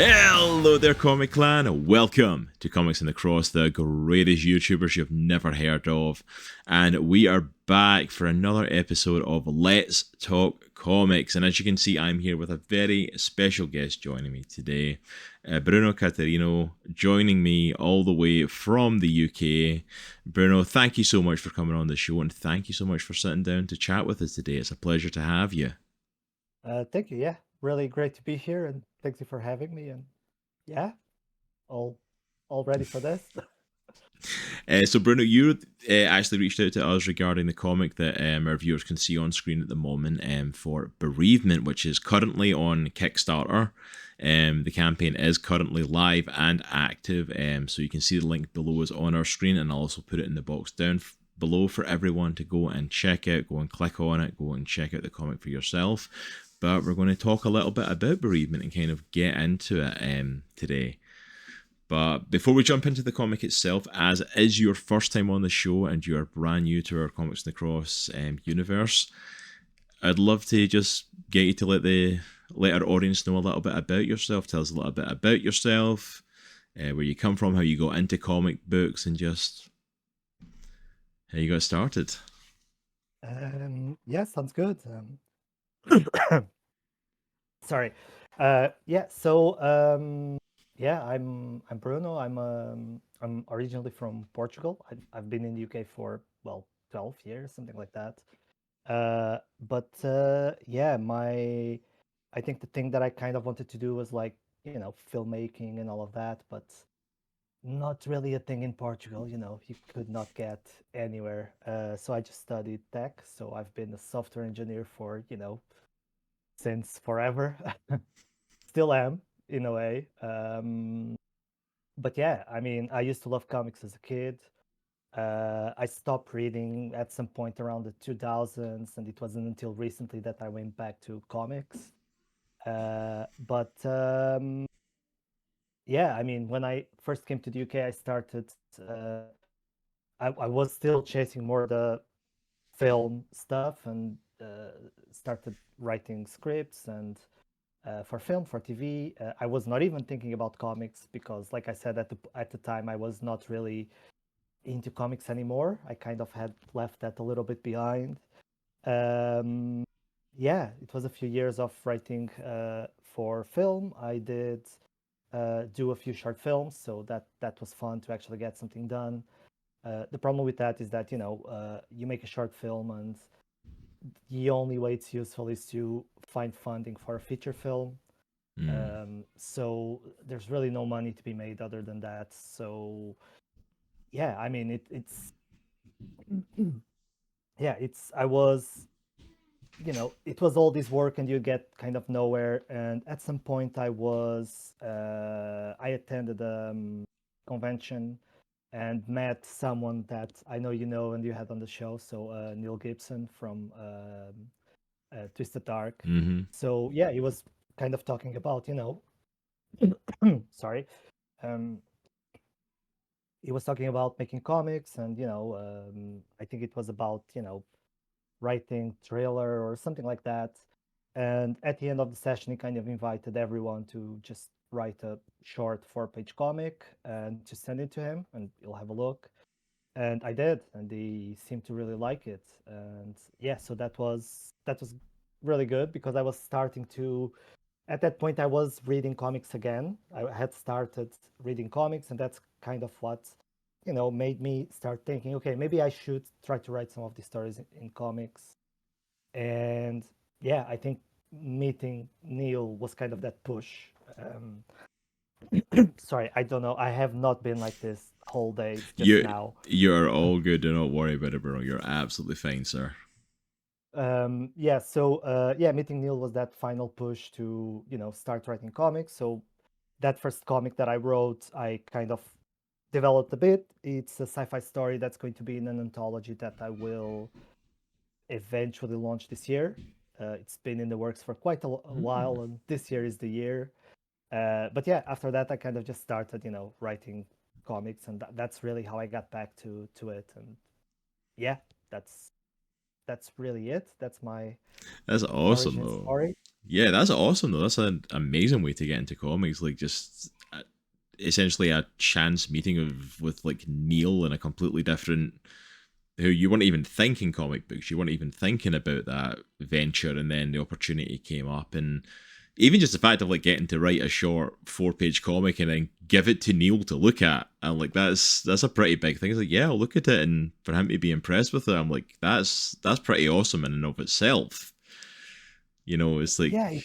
Hello there, Comic Clan. Welcome to Comics and Across, the greatest YouTubers you've never heard of. And we are back for another episode of Let's Talk Comics. And as you can see, I'm here with a very special guest joining me today, Bruno Catarino, joining me all the way from the UK. Bruno, thank you so much for coming on the show, and thank you so much for sitting down to chat with us today. It's a pleasure to have you. Thank you. Yeah, really great to be here, and thank you for having me. And yeah, all all ready for this. So, Bruno, you actually reached out to us regarding the comic that our viewers can see on screen at the moment for Bereavement, which is currently on Kickstarter. The campaign is currently live and active, so you can see the link below is on our screen, and I'll also put it in the box down below for everyone to go and check out, go and click on it, go and check out the comic for yourself. But we're going to talk a little bit about Bereavement and kind of get into it today. But before we jump into the comic itself, as it is your first time on the show and you're brand new to our Comics and Across universe, I'd love to just get you to let our audience know a little bit about yourself. Tell us a little bit about yourself, where you come from, how you got into comic books, and just how you got started. Yeah, sounds good. Sorry. Yeah. So yeah, I'm Bruno. I'm originally from Portugal. I've been in the UK for 12 years, something like that. But yeah, my I think the thing that I kind of wanted to do was like filmmaking and all of that, but not really a thing in Portugal. You could not get anywhere. So I just studied tech. So I've been a software engineer for since forever. Still am in a way. But yeah, I mean, I used to love comics as a kid. I stopped reading at some point around the 2000s, and it wasn't until recently that I went back to comics. But yeah, I mean, when I first came to the UK, I started. I was still chasing more the film stuff and started writing scripts and for film, for TV. I was not even thinking about comics because, like I said, at the time, I was not really into comics anymore. I kind of had left that a little bit behind. Um, yeah, it was a few years of writing for film. I did do a few short films, so that was fun to actually get something done. The problem with that is that you make a short film, and the only way it's useful is to find funding for a feature film. Mm. So there's really no money to be made other than that. So yeah, I mean it's yeah, it's I was it was all this work and you get kind of nowhere. And at some point I attended a convention and met someone that I know you know and you had on the show. So Neil Gibson from Twisted Dark. Mm-hmm. So yeah, he was kind of talking about sorry, um, he was talking about making comics, and I think it was about writing trailer or something like that. And at the end of the session, he kind of invited everyone to just write a short 4-page comic and just send it to him, and he'll have a look. And I did, and he seemed to really like it. And yeah, so that was really good because I was starting to at that point I was reading comics again. I had started reading comics, and that's kind of what made me start thinking, okay, maybe I should try to write some of these stories in comics. And yeah, I think meeting Neil was kind of that push. um, Sorry, I don't know, I have not been like this whole day, it's just You now. you're all good. Do not worry about it, Bruno. You're absolutely fine, sir. Yeah, so yeah, meeting Neil was that final push to start writing comics. So that first comic that I wrote, I kind of developed a bit. It's a sci-fi story that's going to be in an anthology that I will eventually launch this year. It's been in the works for quite a Mm. while, and this year is the year. But yeah, after that, I kind of just started, writing comics, and that's really how I got back to it. And yeah, that's that's really it. That's my That's awesome origin though. story. Yeah, that's awesome though. That's an amazing way to get into comics. Like just essentially a chance meeting of with like Neil in a completely different, who you weren't even thinking comic books, you weren't even thinking about that venture, and then the opportunity came up, and even just the fact of like getting to write a short 4-page comic and then give it to Neil to look at, and like that's a pretty big thing. It's like, yeah, I'll look at it, and for him to be impressed with it, I'm like, that's pretty awesome in and of itself. It's like, Yeah,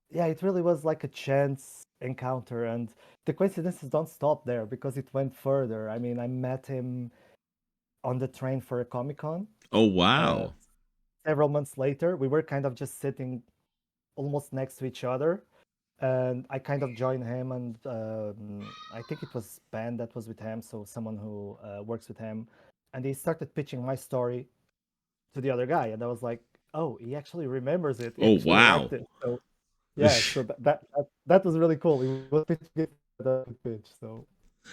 yeah, it really was like a chance encounter, and the coincidences don't stop there because it went further. I mean, I met him on the train for a Comic Con. oh Uh, wow, Several months later, we were kind of just sitting almost next to each other, and I kind of joined him, and I think it was Ben that was with him, so someone who works with him, and he started pitching my story to the other guy, and I was like, oh, he actually remembers it. He oh actually liked wow. it. So yeah, so that was really cool. He was pitching it at a pitch. So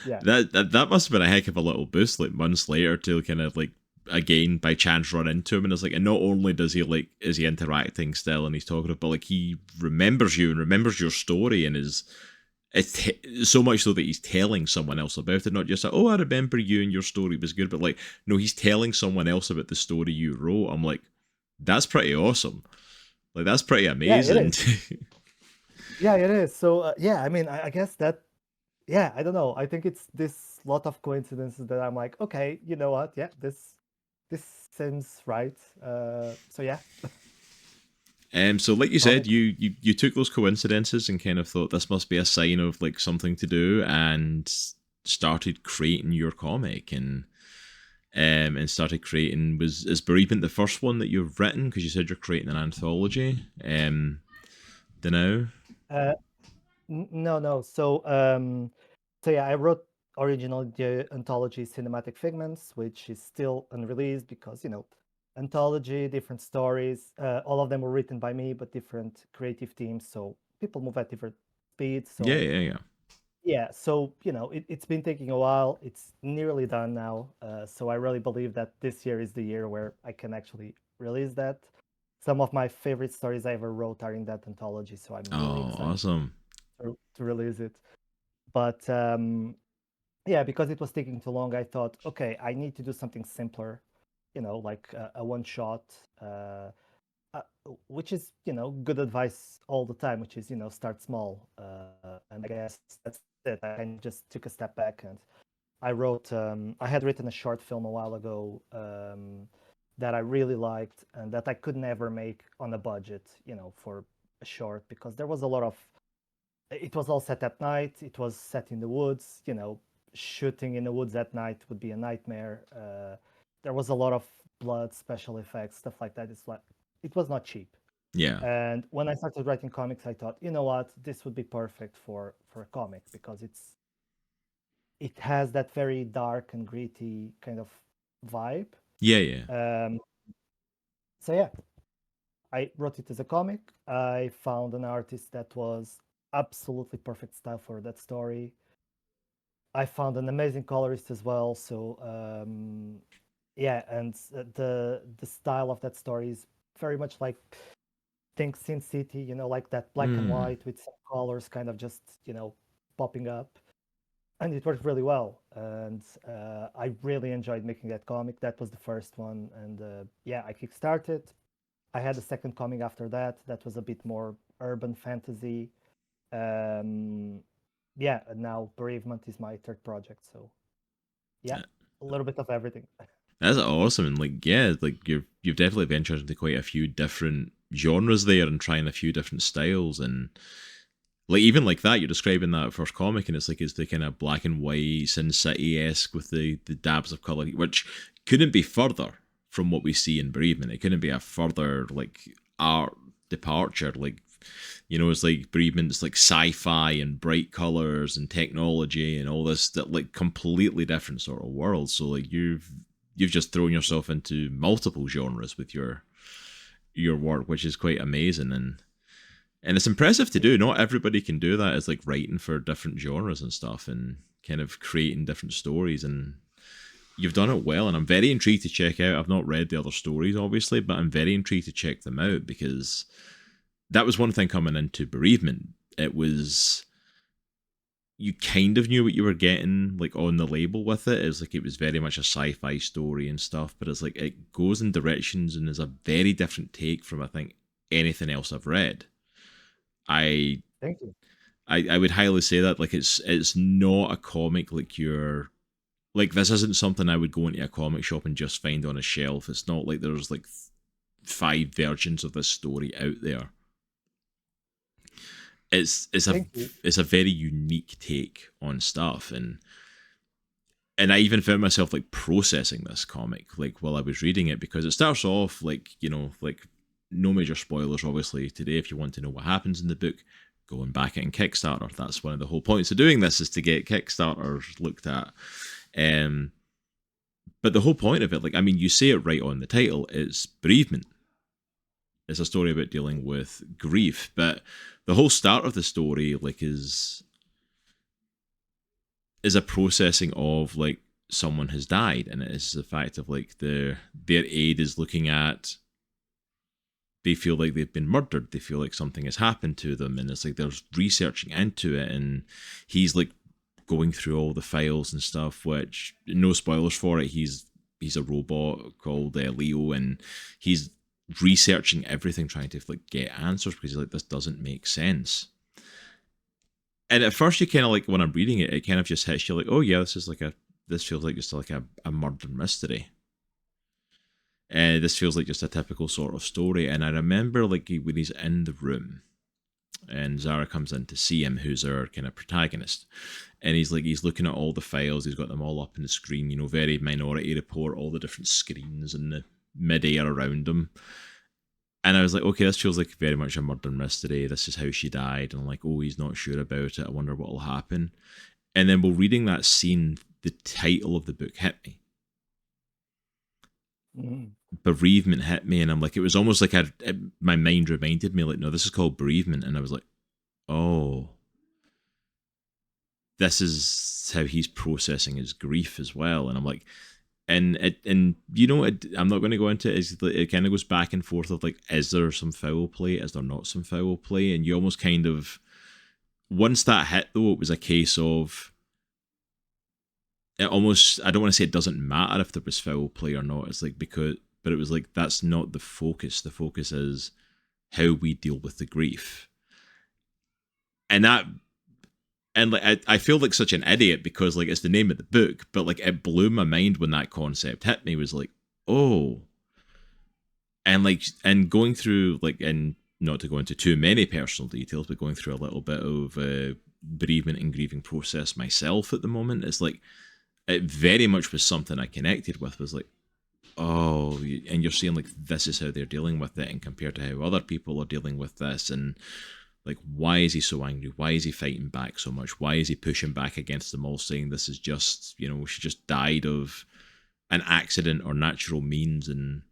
yeah, That must have been a heck of a little boost, like months later, to kind of like again by chance run into him, and it's like, and not only does he like is he interacting still and he's talking, but like he remembers you and remembers your story, and is it's so much so that he's telling someone else about it, not just like, oh, I remember you and your story was good, but like, no, he's telling someone else about the story you wrote. I'm like, that's pretty awesome. Like that's pretty yeah, it amazing. is. Yeah, it is. So yeah, I mean, I guess that yeah, I don't know. I think it's this lot of coincidences that I'm like, okay, you know what? Yeah, this seems right. So yeah, So like you said, comic. you took those coincidences and kind of thought this must be a sign of like something to do, and started creating your comic, and started creating, was is Bereavement the first one that you've written? Because you said you're creating an anthology. Don't know. Uh, no, no. So yeah, I wrote originally the anthology Cinematic Figments, which is still unreleased because anthology, different stories. All of them were written by me, but different creative teams. So people move at different speeds. Yeah, So yeah, yeah. yeah, so it's been taking a while. It's nearly done now. So I really believe that this year is the year where I can actually release that. Some of my favorite stories I ever wrote are in that anthology, so I'm really Oh, excited awesome. to release it. But yeah, because it was taking too long, I thought, okay, I need to do something simpler, like a one shot, uh, which is good advice all the time, which is start small. And I guess that's it. I kind of just took a step back, and I had written a short film a while ago that I really liked and that I could never make on a budget, for a short, because there was a lot of it was all set at night. It was set in the woods. Shooting in the woods at night would be a nightmare. There was a lot of blood, special effects, stuff like that. It's like it was not cheap. Yeah, And when I started writing comics, I thought, you know what, this would be perfect for a comic because it has that very dark and gritty kind of vibe. yeah, yeah. Um, so yeah, I wrote it as a comic. I found an artist that was absolutely perfect style for that story. I found an amazing colorist as well. So yeah, and the style of that story is very much like think Sin City, like that black and Mm, white with some colors kind of just popping up, and it worked really well. And I really enjoyed making that comic. That was the first one, and yeah, I kickstarted. I had a second comic after that. That was a bit more urban fantasy. Um, yeah, and now Bereavement is my third project. So yeah, a little bit of everything. that's awesome, and like, yeah, like you've definitely ventured into quite a few different genres there, and trying a few different styles, and like even like that, you're describing that first comic, and it's like it's the kind of black and white Sin City esque with the dabs of color, which couldn't be further from what we see in Bereavement. It couldn't be a further like art departure. Like, it's like Bereavement's like sci-fi and bright colors and technology and all this, that like completely different sort of world. So like you've just thrown yourself into multiple genres with your work, which is quite amazing, and it's impressive to do. Not everybody can do that. It's like writing for different genres and stuff, and kind of creating different stories. And you've done it well, and I'm very intrigued to check out. I've not read the other stories, obviously, but I'm very intrigued to check them out because that was one thing coming into Bereavement. It was, you kind of knew what you were getting, like on the label with it. It's like it was very much a sci-fi story and stuff, but it's like it goes in directions and is a very different take from, I think, anything else I've read. I Thank you. I would highly say that, like, it's not a comic like you're like, this isn't something I would go into a comic shop and just find on a shelf. It's not like there's like five versions of this story out there. It's a Thank you. it's a very unique take on stuff, and I even found myself like processing this comic like while I was reading it, because it starts off like, you know, like, no major spoilers obviously today. If you want to know what happens in the book, go and back it in Kickstarter. That's one of the whole points of doing this, is to get Kickstarters looked at. Um, but the whole point of it, like, I mean, you say it right on the title, it's bereavement. It's a story about dealing with grief, but the whole start of the story, like, is a processing of, like, someone has died, and it is the fact of, like, their aid is looking at, they feel like they've been murdered, they feel like something has happened to them, and it's like they're researching into it, and he's like going through all the files and stuff, which, no spoilers for it, he's a robot called Leo, and he's researching everything, trying to like get answers, because he's like, this doesn't make sense. And at first, you kind of like, when I'm reading it, it kind of just hits you like, oh yeah, this feels like just like a murder mystery. This feels like just a typical sort of story. And I remember, like, when he's in the room and Zara comes in to see him, who's our kind of protagonist, and he's looking at all the files, he's got them all up on the screen, you know, very Minority Report, all the different screens and the mid-air around him. And I was like, okay, this feels like very much a murder mystery. This is how she died. And I'm like, oh, he's not sure about it. I wonder what will happen. And then while reading that scene, the title of the book hit me. Mm-hmm. Bereavement hit me, and I'm like, it was almost like my mind reminded me, like, no, this is called Bereavement. And I was like, oh, this is how he's processing his grief as well. And I'm like, and you know, I'm not going to go into it. It kind of goes back and forth of like, is there some foul play? Is there not some foul play? And you almost kind of, once that hit though, it was a case of, it almost, I don't want to say it doesn't matter if there was foul play or not. It's like, because, but it was like, that's not the focus. The focus is how we deal with the grief. And that, and like, I feel like such an idiot because like it's the name of the book, but like it blew my mind when that concept hit me. Was like, oh, and like, and going through like, and not to go into too many personal details, but going through a little bit of bereavement and grieving process myself at the moment, it's like, it very much was something I connected with. Was like, oh, and you're saying like, this is how they're dealing with it, and compared to how other people are dealing with this, and like, why is he so angry? Why is he fighting back so much? Why is he pushing back against them all, saying this is just, you know, she just died of an accident or natural means? And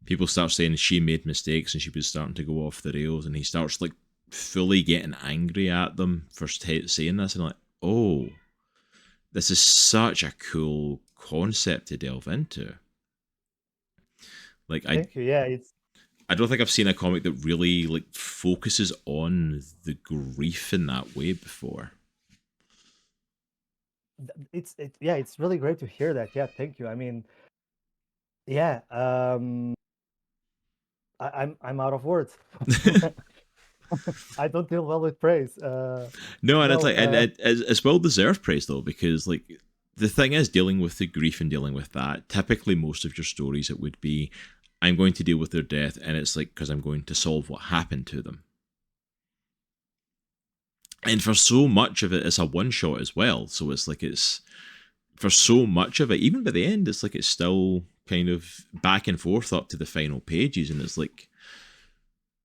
people start saying she made mistakes and she was starting to go off the rails, and he starts like fully getting angry at them for saying this. And I'm like, oh, this is such a cool concept to delve into. Like, Thank you. Yeah, I don't think I've seen a comic that really like focuses on the grief in that way before. yeah, it's really great to hear that. Yeah, thank you. I mean, yeah, I'm out of words. I don't deal well with praise. No, and it's No, like, and it's well deserved praise though, because like, the thing is, dealing with the grief and dealing with that, typically most of your stories, it would be, I'm going to deal with their death, and it's like, because I'm going to solve what happened to them. And for so much of it, it's a one shot as well. So it's like, it's, for so much of it, even by the end, it's like, it's still kind of back and forth up to the final pages. And it's like,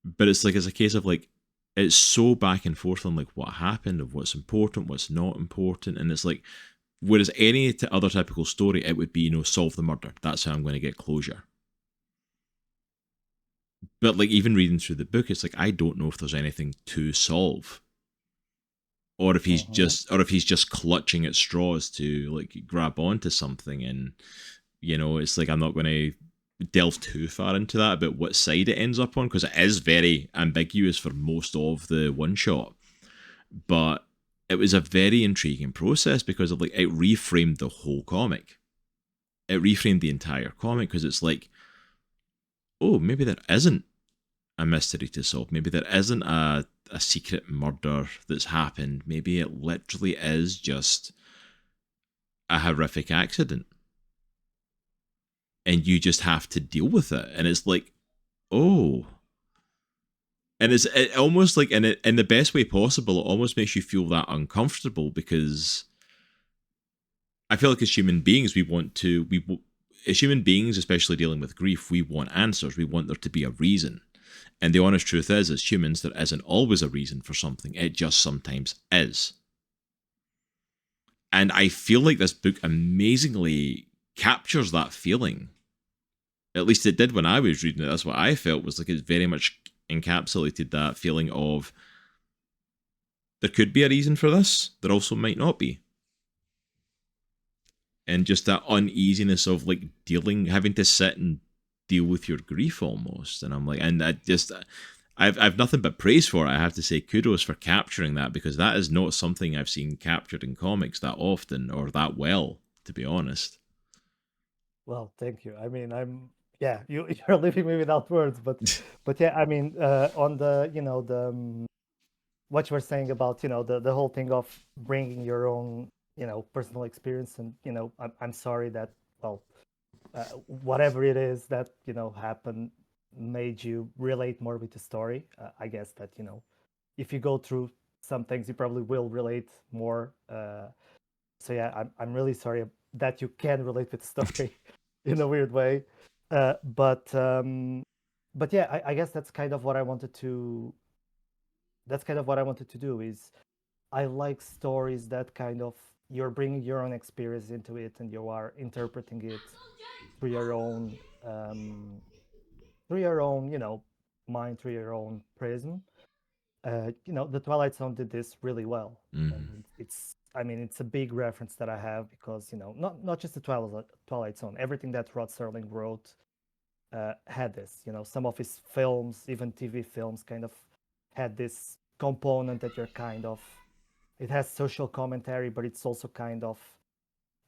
but it's like, it's a case of like, it's so back and forth on like what happened, of what's important, what's not important. And it's like, whereas any other typical story, it would be, you know, solve the murder. That's how I'm going to get closure. But like, even reading through the book, it's like, I don't know if there's anything to solve. Mm-hmm. or if he's just clutching at straws to like grab onto something. And it's like I'm not going to delve too far into that about what side it ends up on, because it is very ambiguous for most of the one shot. But it was a very intriguing process because of like it reframed the whole comic. It reframed the entire comic, because it's like, oh, maybe there isn't a mystery to solve. Maybe there isn't a secret murder that's happened. Maybe it literally is just a horrific accident, and you just have to deal with it. And it's like, oh, and it almost like in the best way possible. It almost makes you feel that uncomfortable, because I feel like as human beings, as human beings, especially dealing with grief, we want answers. We want there to be a reason. And the honest truth is, as humans, there isn't always a reason for something. It just sometimes is. And I feel like this book amazingly captures that feeling. At least it did when I was reading it. That's what I felt, was like it very much encapsulated that feeling of there could be a reason for this, there also might not be. And just that uneasiness of like having to sit and deal with your grief almost. And I'm like, and I've nothing but praise for it. I have to say kudos for capturing that, because that is not something I've seen captured in comics that often or that well, to be honest. Well, thank you. I mean, yeah, you're leaving me without words, but yeah, I mean, on the the what you were saying about the whole thing of bringing your own personal experience, and I'm sorry that, well, whatever it is that happened made you relate more with the story. I guess that if you go through some things, you probably will relate more. So yeah, I'm really sorry that you can relate with the story in a weird way. But yeah, I guess that's kind of what I wanted to. That's kind of what I wanted to do. Is I like stories that kind of you're bringing your own experience into it, and you are interpreting it through your own mind, through your own prism. The Twilight Zone did this really well, Mm-hmm. and I mean, it's a big reference that I have, because not just the Twilight Zone, everything that Rod Serling wrote had this. Some of his films, even TV films, kind of had this component that you're kind of. It has social commentary, but it's also kind of,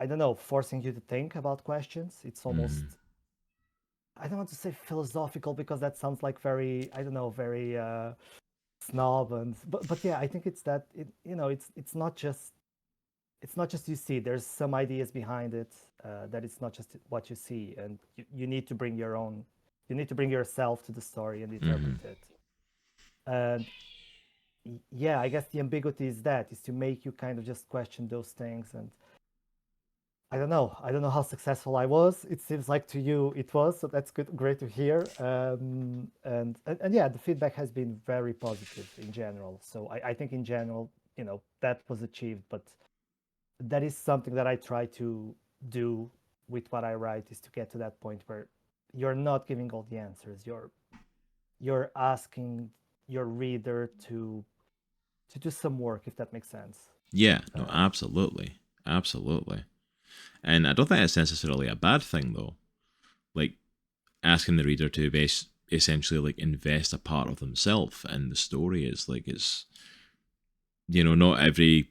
I don't know, forcing you to think about questions. It's Mm-hmm. almost, I don't want to say philosophical, because that sounds like very, I don't know, very snob. And but yeah, I think it's that it's not just you see. There's some ideas behind it, that it's not just what you see, and you need to bring your own. You need to bring yourself to the story and Mm-hmm. interpret it. And yeah, I guess the ambiguity is to make you kind of just question those things. And I don't know. I don't know how successful I was. It seems like to you it was, so that's good, great to hear. And yeah, the feedback has been very positive in general. So I think in general, that was achieved. But that is something that I try to do with what I write, is to get to that point where you're not giving all the answers. You're asking your reader to do some work, if that makes sense. Yeah, no, Uh, absolutely. Absolutely. And I don't think it's necessarily a bad thing, though. Like, asking the reader to essentially like invest a part of themselves in the story is like, it's, not every,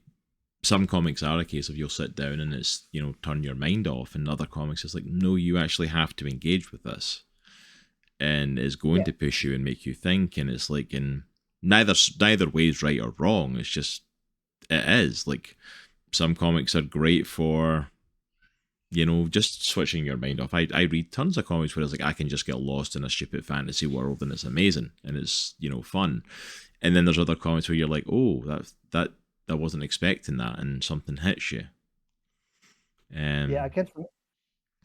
some comics are a case of you'll sit down and it's, turn your mind off, and other comics it's like, no, you actually have to engage with this, and it's going yeah, to push you and make you think. And it's like, in neither way is right or wrong. It's just, it is like, some comics are great for, just switching your mind off. I read tons of comics where it's like I can just get lost in a stupid fantasy world, and it's amazing and it's, fun. And then there's other comics where you're like, oh, that wasn't expecting that, and something hits you. yeah. Um,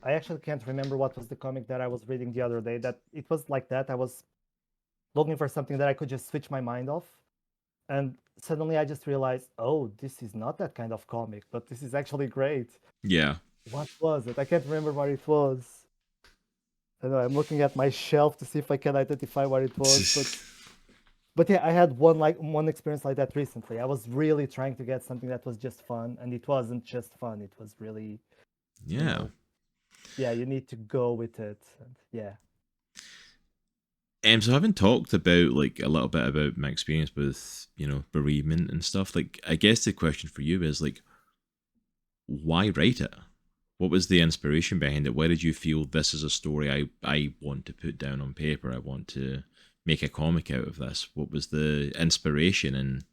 I actually can't remember what was the comic that I was reading the other day. That it was like that. I was looking for something that I could just switch my mind off, and suddenly I just realized, oh, this is not that kind of comic, but this is actually great. yeah. What was it? I can't remember what it was. I know, I'm looking at my shelf to see if I can identify what it was, but But yeah, I had one experience like that recently. I was really trying to get something that was just fun, and it wasn't just fun. It was really, you Yeah. know, yeah, you need to go with it. And yeah. So having talked about like a little bit about my experience with, bereavement and stuff, like I guess the question for you is like, why write it? What was the inspiration behind it? Why did you feel this is a story I want to put down on paper? I want to make a comic out of this. What was the inspiration? And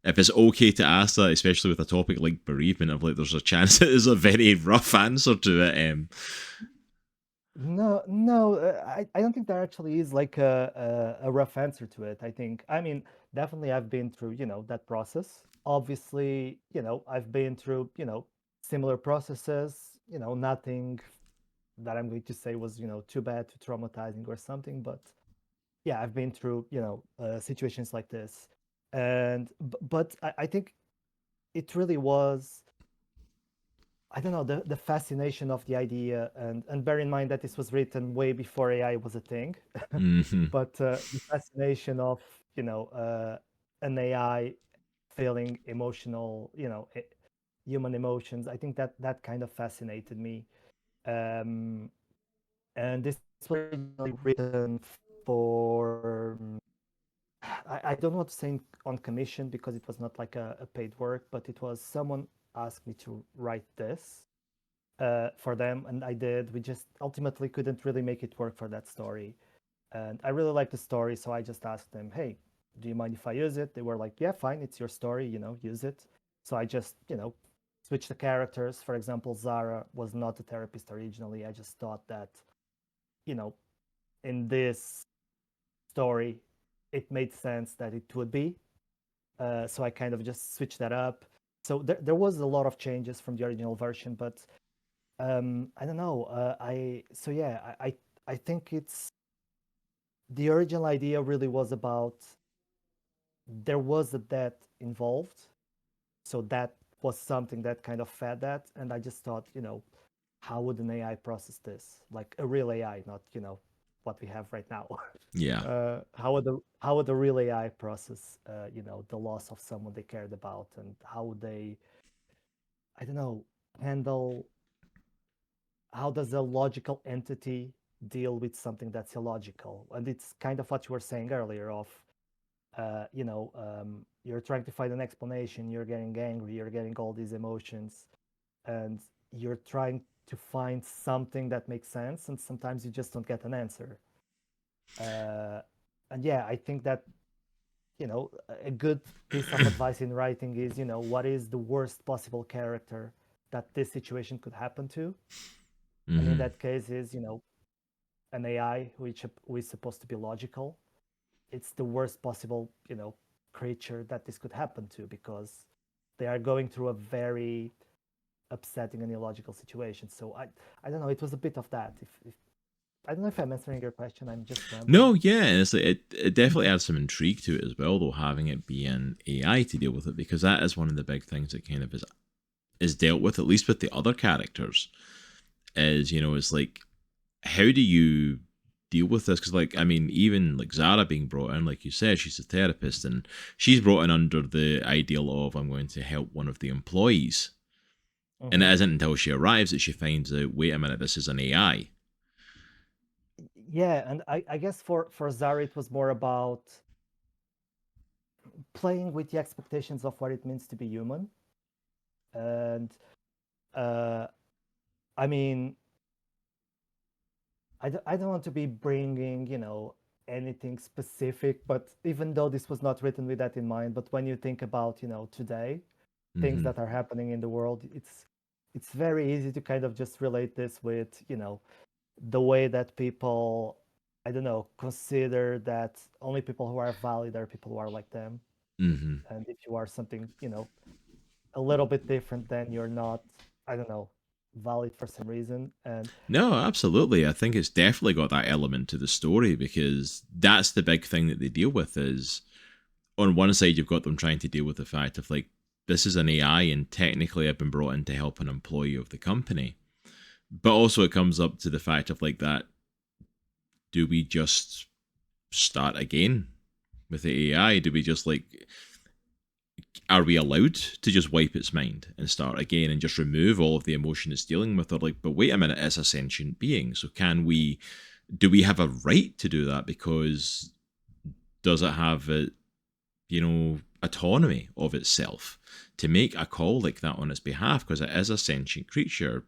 if it's okay to ask that, especially with a topic like bereavement, of like there's a chance it is a very rough answer to it. No, no, I don't think there actually is like a rough answer to it. I think, I mean, definitely I've been through, that process. Obviously, I've been through, similar processes, nothing that I'm going to say was, too bad, too traumatizing or something. But yeah, I've been through, situations like this. And, but I think it really was, I don't know, the fascination of the idea, and bear in mind that this was written way before AI was a thing, Mm-hmm. but the fascination of an AI feeling emotional, human emotions. I think that that kind of fascinated me, um, and this was originally written for. I don't want to say on commission because it was not like a paid work, but it was someone asked me to write this for them, and I did. We just ultimately couldn't really make it work for that story, and I really liked the story, so I just asked them, "Hey, do you mind if I use it?" They were like, "Yeah, fine. It's your story. Use it." So I just, switched the characters. For example, Zara was not a therapist originally. I just thought that, you know, in this story, it made sense that it would be. So I kind of just switched that up. So there was a lot of changes from the original version, but I don't know. I so yeah, I think it's the original idea really was about there was a debt involved, so that was something that kind of fed that, and I just thought, how would an AI process this, like a real AI, not what we have right now. Yeah. How would the real AI process, the loss of someone they cared about, and how would they, I don't know, handle how does a logical entity deal with something that's illogical? And it's kind of what you were saying earlier of, you're trying to find an explanation, you're getting angry, you're getting all these emotions, and you're trying to find something that makes sense, and sometimes you just don't get an answer. Uh, and yeah, I think that, a good piece of advice in writing is, what is the worst possible character that this situation could happen to? And in Mm-hmm. that case is, an AI who is supposed to be logical. It's the worst possible, creature that this could happen to, because they are going through a very upsetting and illogical situation. So I don't know. It was a bit of that. If I don't know if I'm answering your question. I'm just rambling. No, yeah, and it's like it definitely adds some intrigue to it as well, though, having it be an AI to deal with it, because that is one of the big things that kind of is dealt with, at least with the other characters, is it's like, how do you deal with this? Because like, I mean, even like Zara being brought in, like you said, she's a therapist, and she's brought in under the ideal of, I'm going to help one of the employees, and it Hmm. isn't until she arrives that she finds out, wait a minute, this is an AI. Yeah, and I guess for Zara it was more about playing with the expectations of what it means to be human, and uh, I mean, I don't want to be bringing, anything specific, but even though this was not written with that in mind, but when you think about, today, things Mm-hmm. that are happening in the world, it's very easy to kind of just relate this with, the way that people, I don't know, consider that only people who are valid are people who are like them. Mm-hmm. And if you are something, a little bit different, then you're not, I don't know, valid for some reason. And No, absolutely. I think it's definitely got that element to the story, because that's the big thing that they deal with is, on one side you've got them trying to deal with the fact of like, this is an AI and technically I've been brought in to help an employee of the company. But also it comes up to the fact of like, that do we just start again? with the AI? Do we just like, are we allowed to just wipe its mind and start again and just remove all of the emotion it's dealing with? Or like, but wait a minute, it's a sentient being. So can we, do we have a right to do that? Because does it have a, autonomy of itself to make a call like that on its behalf? Because it is a sentient creature,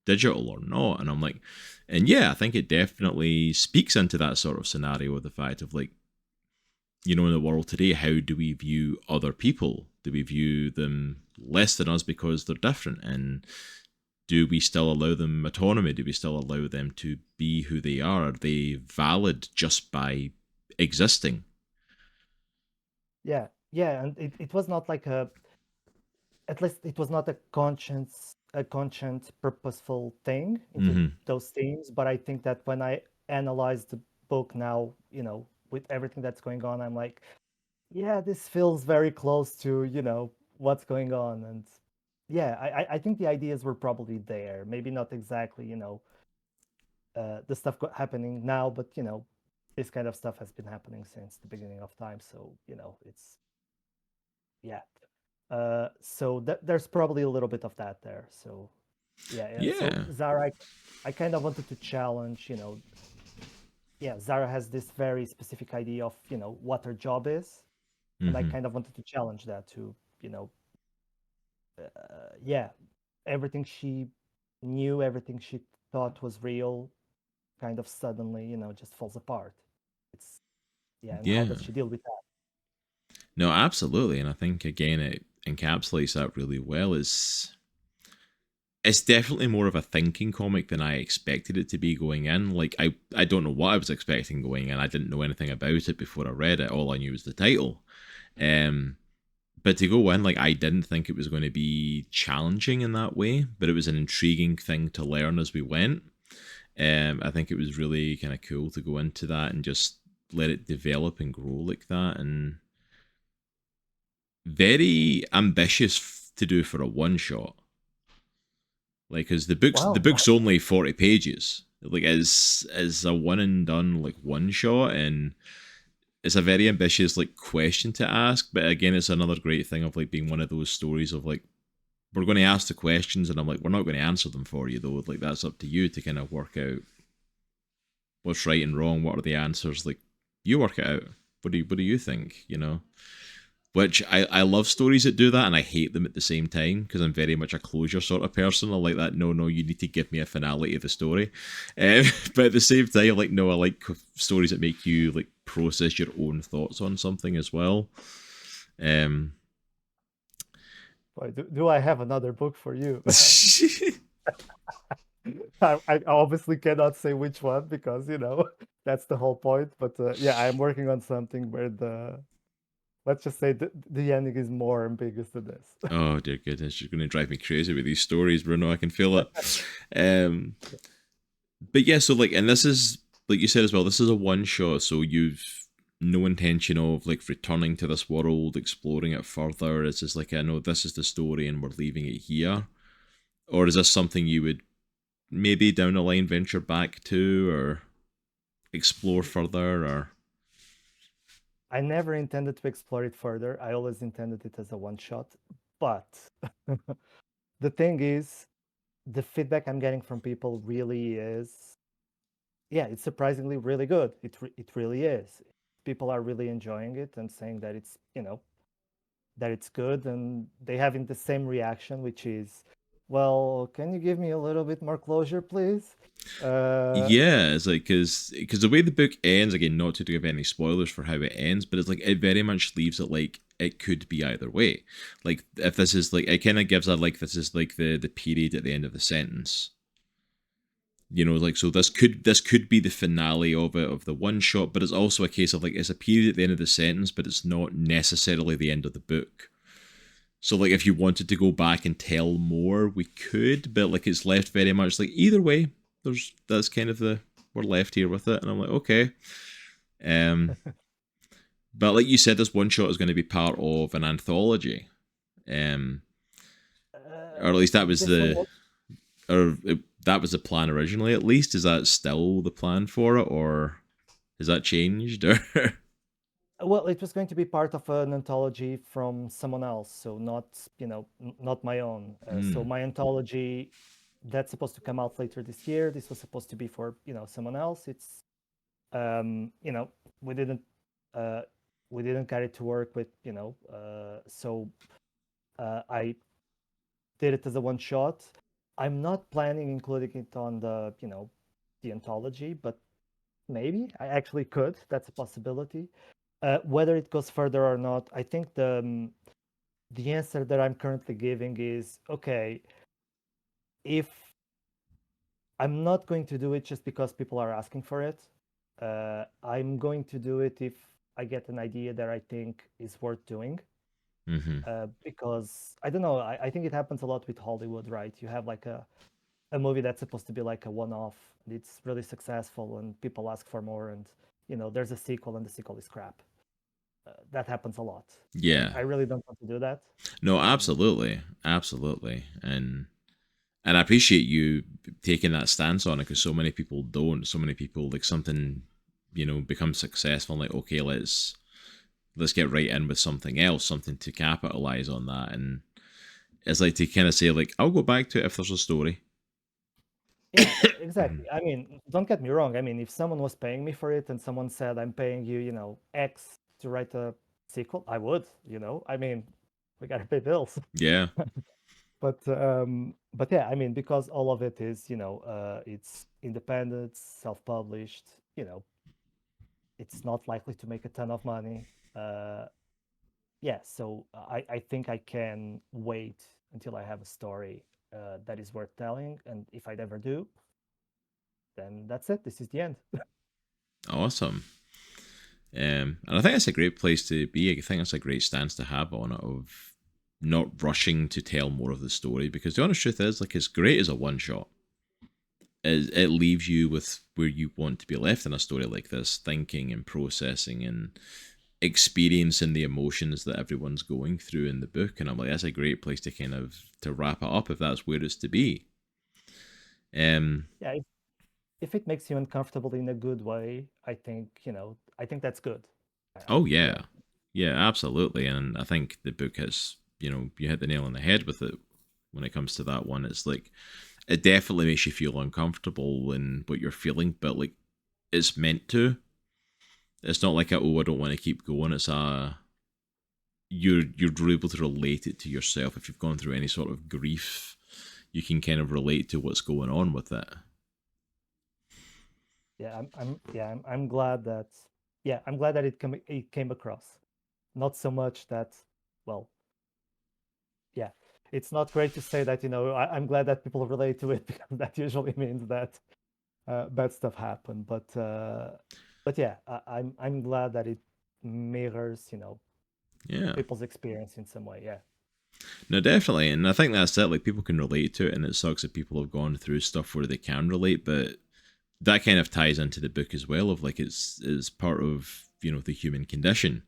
digital or not. And I'm like, and yeah, I think it definitely speaks into that sort of scenario, the fact of like, in the world today, how do we view other people? Do we view them less than us because they're different? And do we still allow them autonomy? Do we still allow them to be who they are? Are they valid just by existing? Yeah, and it was not like at least it was not a conscious purposeful thing into Mm-hmm. those themes. But I think that when I analyze the book now, with everything that's going on, I'm like, yeah, this feels very close to what's going on. And yeah, I think the ideas were probably there, maybe not exactly the stuff happening now, but this kind of stuff has been happening since the beginning of time. So it's, yeah. So there's probably a little bit of that there. So yeah. So Yeah. Zara, I kind of wanted to challenge, yeah, Zara has this very specific idea of, what her job is. And I Mm-hmm. kind of wanted to challenge that to, yeah, everything she knew, everything she thought was real, kind of suddenly, just falls apart. It's, yeah, and how Yeah. does she deal with that? No, absolutely. And I think again it encapsulates that really well. Is it's definitely more of a thinking comic than I expected it to be going in. Like I don't know what I was expecting going in. I didn't know anything about it before I read it. All I knew was the title. Um but to go in, like, I didn't think it was going to be challenging in that way, but it was an intriguing thing to learn as we went. I think it was really kind of cool to go into that and just let it develop and grow like that, and very ambitious to do for a one shot. Like, cause the Wow. book's only 40 pages. Like, as a one and done like one shot, and it's a very ambitious like question to ask. But again, it's another great thing of like being one of those stories of like, we're going to ask the questions, and I'm like, we're not going to answer them for you though. Like, that's up to you to kind of work out what's right and wrong. What are the answers? Like, you work it out. What do you think? Which I love stories that do that, and I hate them at the same time because I'm very much a closure sort of person. I like that. No, you need to give me a finale to the story. But at the same time, like, no, I like stories that make you like process your own thoughts on something as well. Um, Boy, do I have another book for you? I obviously cannot say which one because that's the whole point. But yeah, I'm working on something where let's just say the ending is more ambiguous than this. oh dear goodness, you're going to drive me crazy with these stories, Bruno. I can feel it. Um, but yeah, so like, and this is like you said as well. This is a one shot, so you've no intention of like returning to this world, exploring it further. It's just like, I know this is the story, and we're leaving it here. Or is this something you would maybe down the line venture back to or explore further? Or I never intended to explore it further. I always intended it as a one shot. But the thing is, the feedback I'm getting from people really is, yeah, it's surprisingly really good. It really is. People are really enjoying it and saying that it's that it's good, and they having the same reaction, which is, well, can you give me a little bit more closure, please? Uh, yeah, it's like because the way the book ends, again, not to give any spoilers for how it ends, but it's like it very much leaves it like it could be either way. Like, if this is like, it kind of gives a like, this is like the period at the end of the sentence. Like, so this could be the finale of it, of the one shot, but it's also a case of like, it's a period at the end of the sentence, but it's not necessarily the end of the book. So like, if you wanted to go back and tell more, we could, but like, it's left very much like either way. That's kind of the, we're left here with it, and I'm like, okay. Um, but like you said, this one shot is going to be part of an anthology. Um, or at least that was this one the, was that was the plan originally. At least, is that still the plan for it, or has that changed? Or Well, it was going to be part of an anthology from someone else, so not, not my own. So Mm. my anthology that's supposed to come out later this year. This was supposed to be for, someone else. It's, you know, we didn't uh, we didn't get it to work with, so I did it as a one shot. I'm not planning including it on the, the anthology, but maybe I actually could. That's a possibility. Whether it goes further or not, I think the answer that I'm currently giving is okay. If I'm not going to do it just because people are asking for it, I'm going to do it if I get an idea that I think is worth doing. Hmm. Because I don't know, I think it happens a lot with Hollywood, right? You have like a movie that's supposed to be like a one-off, and it's really successful, and people ask for more, and there's a sequel, and the sequel is crap. That happens a lot, and Yeah. I really don't want to do that. No, Um, absolutely, absolutely, and I appreciate you taking that stance on it because so many people don't. So many people like something, becomes successful. Like, okay, let's get right in with something else, something to capitalize on that, and it's like to kind of say like, I'll go back to it if there's a story. yeah, exactly. I mean, don't get me wrong. I mean, if someone was paying me for it and someone said, I'm paying you, X to write a sequel, I would, I mean, we gotta pay bills. Yeah. But yeah, I mean, because all of it is, it's independent, self-published, you know, it's not likely to make a ton of money. Uh, yeah, so I think I can wait until I have a story that is worth telling, and if I never do, then that's it. This is the end. Awesome. And I think that's a great place to be. I think that's a great stance to have on it of not rushing to tell more of the story because the honest truth is, like, it's great as a one shot. It leaves you with where you want to be left in a story like this, thinking and processing and experiencing the emotions that everyone's going through in the book. And I'm like, that's a great place to kind of to wrap it up if that's where it's to be. Yeah, if it makes you uncomfortable in a good way, I think, I think that's good. Oh yeah, Yeah. yeah, absolutely. And I think the book has, you hit the nail on the head with it when it comes to that one. It's like it definitely makes you feel uncomfortable in what you're feeling, but like it's meant to. It's not like oh, I don't want to keep going. It's a you're able to relate it to yourself. If you've gone through any sort of grief, you can kind of relate to what's going on with it. Yeah, I'm glad that, yeah, I'm glad that it came across. Not so much that, well, yeah, it's not great to say that, I'm glad that people relate to it because that usually means that bad stuff happened. But yeah, I'm glad that it mirrors, Yeah. people's experience in some way. Yeah. No, definitely, and I think that's it. Like people can relate to it, and it sucks that people have gone through stuff where they can relate, but that kind of ties into the book as well. Of like it's part of the human condition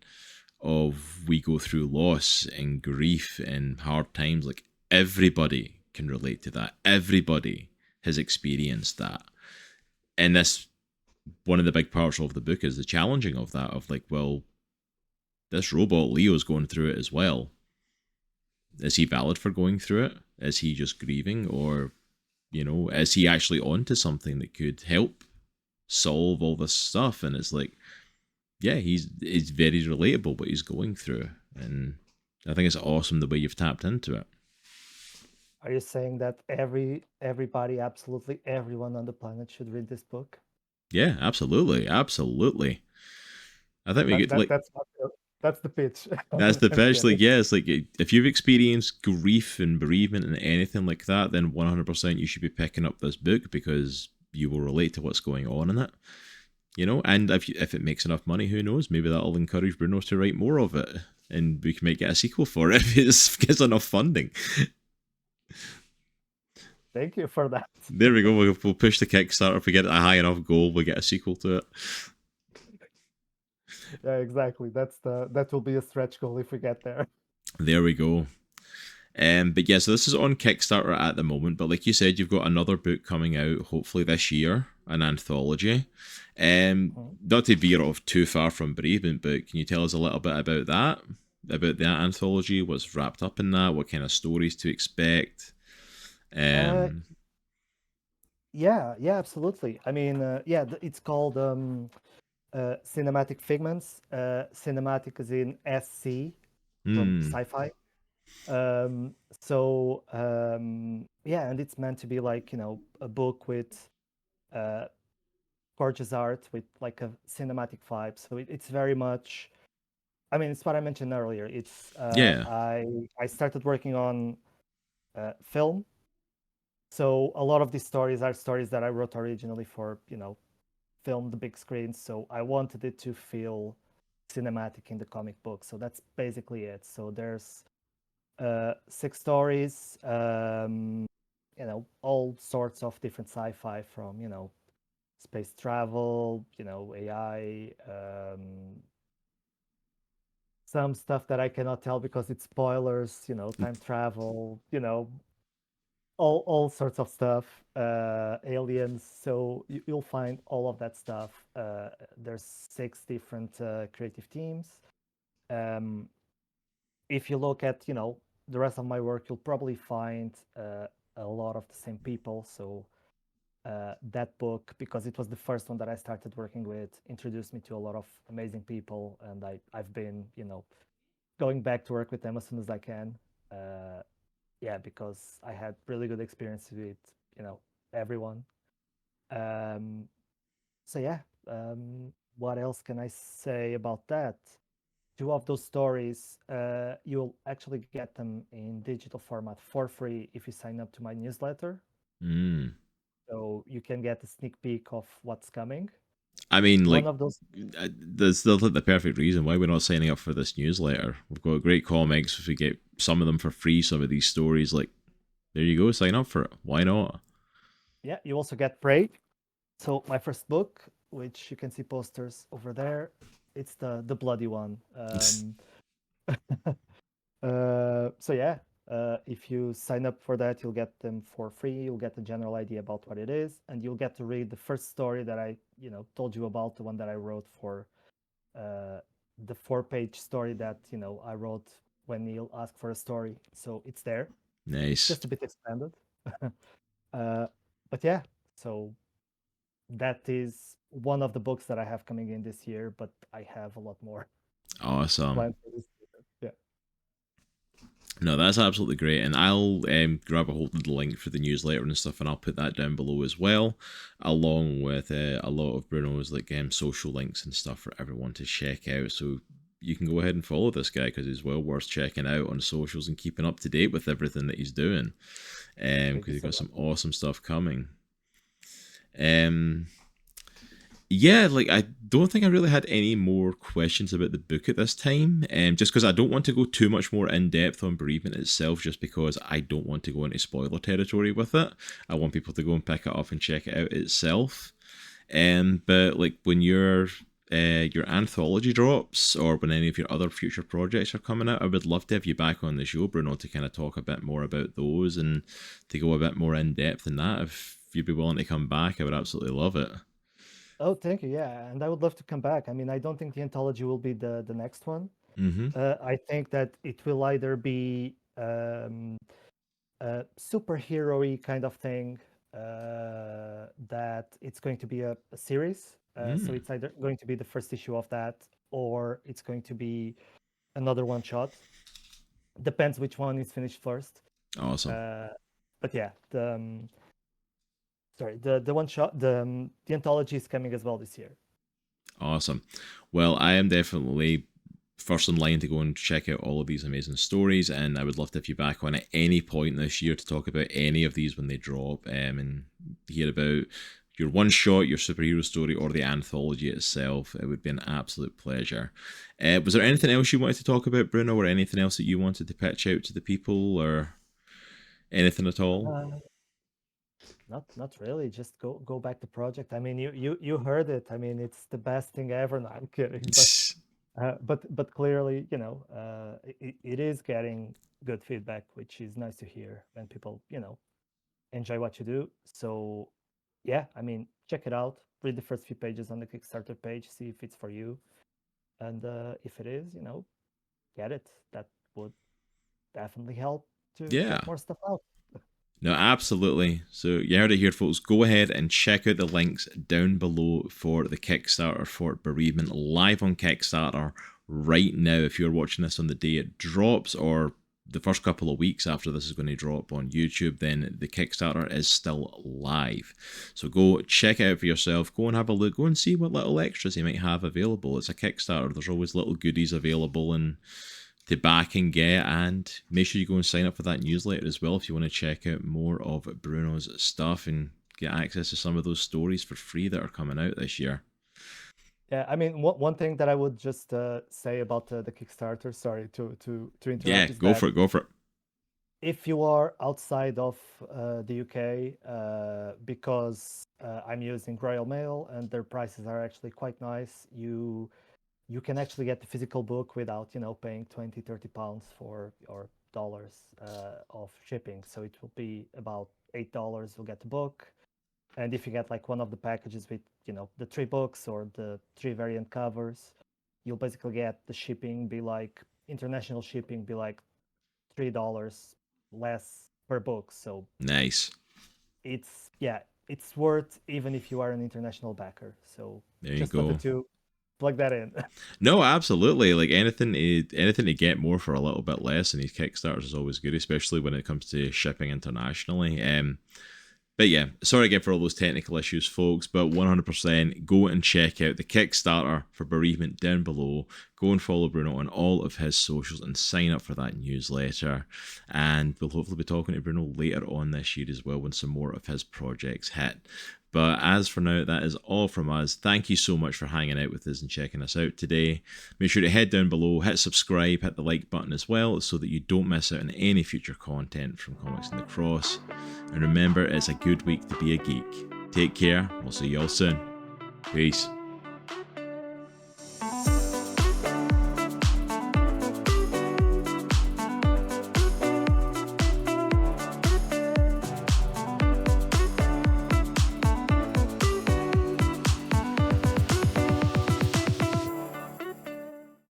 of we go through loss and grief and hard times. Like everybody can relate to that. Everybody has experienced that, and this one of the big parts of the book is the challenging of that. Of like, well, this robot Leo's going through it as well. Is he valid for going through it? Is he just grieving, or is he actually onto something that could help solve all this stuff? And it's like, yeah, he's very relatable what he's going through, and I think it's awesome the way you've tapped into it. Are you saying that everybody, absolutely everyone on the planet should read this book? Yeah, absolutely, absolutely. I think we That get that like that's not the- that's the pitch. that's the I'm pitch. Like, kidding. yeah, it's like if you've experienced grief and bereavement and anything like that, then 100% you should be picking up this book because you will relate to what's going on in it. And if it makes enough money, who knows? Maybe that'll encourage Bruno to write more of it, and we might get a sequel for it if it gets enough funding. Thank you for that. There we go. We'll push the Kickstarter. If we get a high enough goal, we'll get a sequel to it. Yeah, exactly. That will be a stretch goal if we get there. There we go. But yeah, so this is on Kickstarter at the moment. But like you said, you've got another book coming out hopefully this year. an anthology. Mhm. Not to veer off too far from Bereavement, but can you tell us a little bit about that? About that anthology? What's wrapped up in that? What kind of stories to expect? Uh, Um, yeah, yeah, absolutely. I mean, yeah, it's called Cinematic Figments. Cinematic is in SC from hmm, sci-fi. Yeah, and it's meant to be like, a book with uh, gorgeous art with like a cinematic vibe. So it's very much. I mean, it's what I mentioned earlier. It's yeah. I started working on film. So a lot of these stories are stories that I wrote originally for, film, the big screen. So I wanted it to feel cinematic in the comic book. So that's basically it. So there's 6 stories, all sorts of different sci-fi from, space travel, AI, some stuff that I cannot tell because it's spoilers, time travel, all sorts of stuff, aliens. So you'll find all of that stuff. There's 6 different creative teams. Um, if you look at the rest of my work, you'll probably find a lot of the same people. So that book, because it was the first one that I started working with, introduced me to a lot of amazing people, and I've been going back to work with them as soon as I can. Uh, yeah, because I had really good experience with everyone. Um, so yeah, what else can I say about that? 2 of those stories, you'll actually get them in digital format for free if you sign up to my newsletter. Mm. So you can get a sneak peek of what's coming. I mean, One like, of those, there's like the perfect reason why we're not signing up for this newsletter. We've got great comics. If we get some of them for free, some of these stories, like, there you go, sign up for it. Why not? yeah, you also get Prey. So my first book, which you can see posters over there, it's the bloody one. So yeah, if you sign up for that, you'll get them for free. You'll get a general idea about what it is, and you'll get to read the first story that I, told you about, the one that I wrote for uh, the 4-page story that I wrote when Neil asked for a story. So it's there, Nice. just a bit expanded. uh, but yeah, so that is one of the books that I have coming in this year. But I have a lot more Awesome. planned for this year. No, that's absolutely great. And I'll grab a hold of the link for the newsletter and stuff, and I'll put that down below as well, along with a lot of Bruno's like social links and stuff for everyone to check out. So you can go ahead and follow this guy because he's well worth checking out on socials and keeping up to date with everything that he's doing. Thank Because you he's so got much. some awesome stuff coming. Um, yeah, like I don't think I really had any more questions about the book at this time. Just because I don't want to go too much more in depth on Bereavement itself, just because I don't want to go into spoiler territory with it. I want people to go and pick it up and check it out itself. But like when your anthology drops, or when any of your other future projects are coming out, I would love to have you back on the show, Bruno, to kind of talk a bit more about those and to go a bit more in depth in that. If you'd be willing to come back, I would absolutely love it. Oh, thank you. Yeah, and I would love to come back. I mean, I don't think the anthology will be the next one. Mm-hmm. I think that it will either be a superhero-y kind of thing, that it's going to be a series. So Mm. it's either going to be the first issue of that, or it's going to be another one shot. Depends which one is finished first. Awesome. Uh, but yeah, the one shot, the anthology is coming as well this year. Awesome. Well, I am definitely first in line to go and check out all of these amazing stories, and I would love to have you back on at any point this year to talk about any of these when they drop, and hear about your one shot, your superhero story, or the anthology itself. It would be an absolute pleasure. Was there anything else you wanted to talk about, Bruno, or anything else that you wanted to pitch out to the people, or anything at all? Uh, not really. Just go back to project. I mean, you heard it. I mean, it's the best thing ever. No, I'm kidding. But clearly, it is getting good feedback, which is nice to hear when people enjoy what you do. So yeah, I mean, check it out, read the first few pages on the Kickstarter page, see if it's for you, and if it is, get it. That would definitely help to Yeah. get more stuff out. No, absolutely. So you heard it here, folks. Go ahead and check out the links down below for the Kickstarter for Bereavement live on Kickstarter right now. If you're watching this on the day it drops, or the first couple of weeks after this is going to drop on YouTube, then the Kickstarter is still live. So go check it out for yourself. Go and have a look. Go and see what little extras you might have available. It's a Kickstarter. There's always little goodies available and to back and get, and make sure you go and sign up for that newsletter as well if you want to check out more of Bruno's stuff and get access to some of those stories for free that are coming out this year. Yeah, I mean, one thing that I would just say about the Kickstarter, sorry to interrupt, Yeah, is go that for it, go for it. if you are outside of the UK, because I'm using Royal Mail and their prices are actually quite nice, you can actually get the physical book without paying 20-30 pounds for or dollars of shipping. So it will be about $8. You'll get the book, and if you get like one of the packages with the 3 books or the 3 variant covers, you'll basically get the shipping be like international shipping be like $3 less per book. So Nice. it's worth even if you are an international backer. So There you just wanted go. to plug that in. No, absolutely. Like anything to get more for a little bit less in these Kickstarters is always good, especially when it comes to shipping internationally. But yeah, sorry again for all those technical issues, folks, but 100% go and check out the Kickstarter for Bereavement down below. Go and follow Bruno on all of his socials and sign up for that newsletter. And we'll hopefully be talking to Bruno later on this year as well when some more of his projects hit. But as for now, that is all from us. Thank you so much for hanging out with us and checking us out today. Make sure to head down below, hit subscribe, hit the like button as well so that you don't miss out on any future content from Comics in the Cross. And remember, it's a good week to be a geek. Take care. We'll see you all soon. Peace.